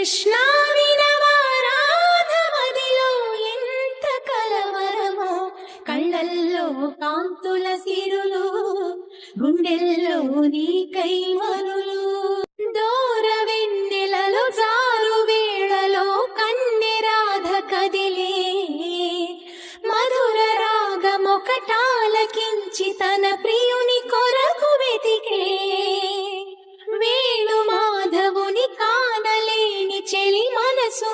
కృష్ణ వినవారాధమదిలో ఎంత కలవరమో, కళ్ళల్లో కాంతుల సిరులు, గుండెల్లో నీకై మరులు. దూర వెన్నెలలో జారు వేళలో కన్నెరాధ కదిలే, మధుర రాగమొకటాలకించి తన ప్రియుని కొరకు వెతికే. వేణు మాధవుని కానలేని చెలి మనసు